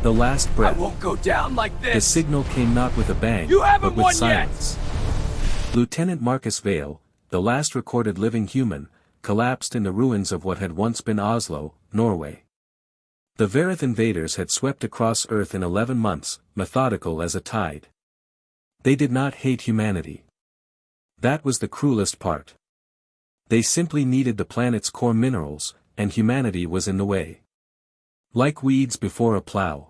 The last I breath. won't go down like this! The signal came not with a bang, You haven't but with won silence. Lieutenant Marcus Vale, the last recorded living human, collapsed in the ruins of what had once been Oslo, Norway. The Verith invaders had swept across Earth in 11 months, methodical as a tide. They did not hate humanity. That was the cruelest part. They simply needed the planet's core minerals, and humanity was in the way. Like weeds before a plow.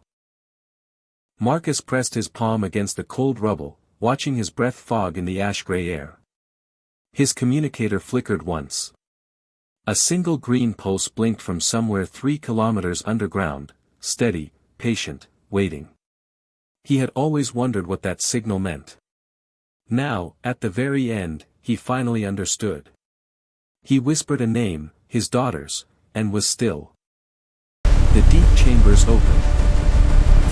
Marcus pressed his palm against the cold rubble, watching his breath fog in the ash-gray air. His communicator flickered once. A single green pulse blinked from somewhere 3 kilometers underground, steady, patient, waiting. He had always wondered what that signal meant. Now, at the very end, he finally understood. He whispered a name, his daughter's, and was still. The deep chambers opened.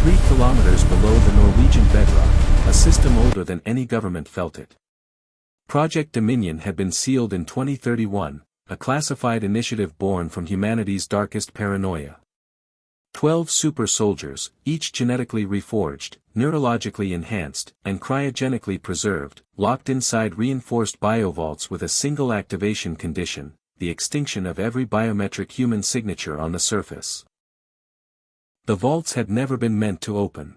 3 kilometers below the Norwegian bedrock, a system older than any government felt it. Project Dominion had been sealed in 2031, a classified initiative born from humanity's darkest paranoia. 12 super soldiers, each genetically reforged, neurologically enhanced, and cryogenically preserved, locked inside reinforced biovaults with a single activation condition, the extinction of every biometric human signature on the surface. The vaults had never been meant to open.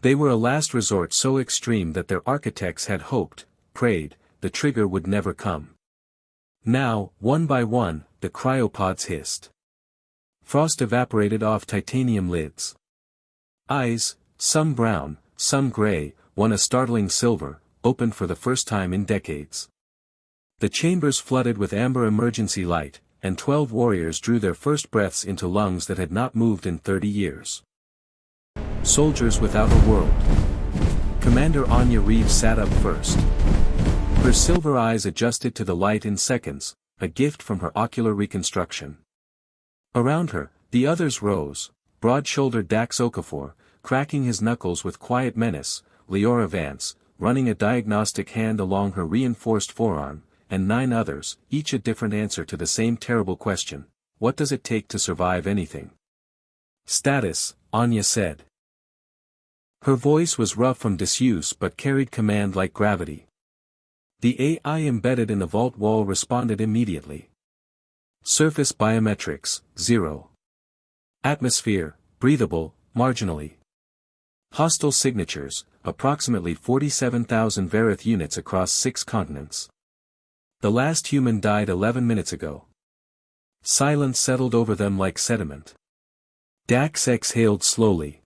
They were a last resort so extreme that their architects had hoped, prayed, the trigger would never come. Now, one by one, the cryopods hissed. Frost evaporated off titanium lids. Eyes, some brown, some gray, one a startling silver, opened for the first time in decades. The chambers flooded with amber emergency light, and 12 warriors drew their first breaths into lungs that had not moved in 30 years. Soldiers without a world. Commander Anya Reeves sat up first. Her silver eyes adjusted to the light in seconds, a gift from her ocular reconstruction. Around her, the others rose, broad-shouldered Dax Okafor, cracking his knuckles with quiet menace, Leora Vance, running a diagnostic hand along her reinforced forearm, and 9 others, each a different answer to the same terrible question: what does it take to survive anything? Status, Anya said. Her voice was rough from disuse but carried command like gravity. The AI embedded in the vault wall responded immediately. Surface biometrics, 0. Atmosphere, breathable, marginally. Hostile signatures, approximately 47,000 Verith units across 6 continents. The last human died 11 minutes ago. Silence settled over them like sediment. Dax exhaled slowly.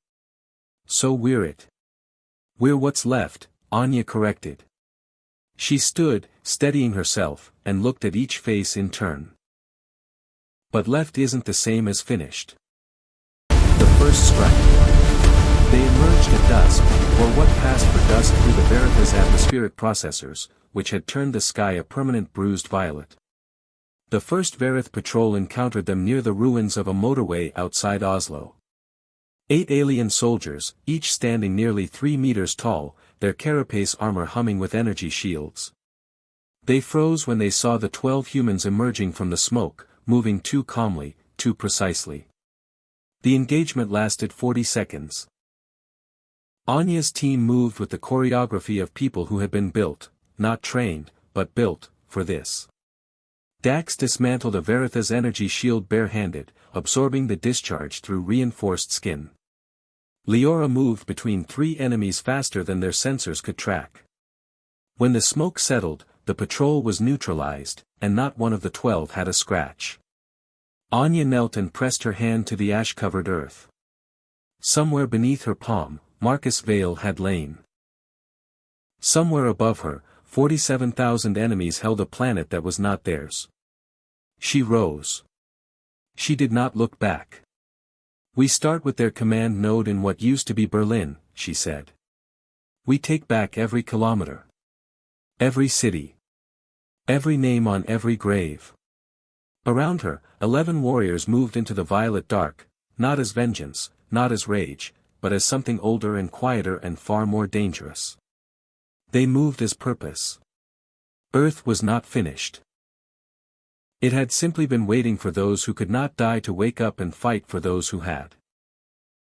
So we're it. We're what's left, Anya corrected. She stood, steadying herself, and looked at each face in turn. But left isn't the same as finished. The first strike. They emerged at dusk, or what passed for dusk through the Veritha's atmospheric processors, which had turned the sky a permanent bruised violet. The first Verith patrol encountered them near the ruins of a motorway outside Oslo. 8 alien soldiers, each standing nearly 3 meters tall, their carapace armor humming with energy shields. They froze when they saw the 12 humans emerging from the smoke, moving too calmly, too precisely. The engagement lasted 40 seconds. Anya's team moved with the choreography of people who had been built, not trained, but built, for this. Dax dismantled a Veritha's energy shield barehanded, absorbing the discharge through reinforced skin. Leora moved between 3 enemies faster than their sensors could track. When the smoke settled, the patrol was neutralized, and not one of the 12 had a scratch. Anya knelt and pressed her hand to the ash-covered earth. Somewhere beneath her palm, Marcus Vale had lain. Somewhere above her, 47,000 enemies held a planet that was not theirs. She rose. She did not look back. We start with their command node in what used to be Berlin, she said. We take back every kilometer. Every city. Every name on every grave. Around her, 11 warriors moved into the violet dark, not as vengeance, not as rage, but as something older and quieter and far more dangerous. They moved as purpose. Earth was not finished. It had simply been waiting for those who could not die to wake up and fight for those who had.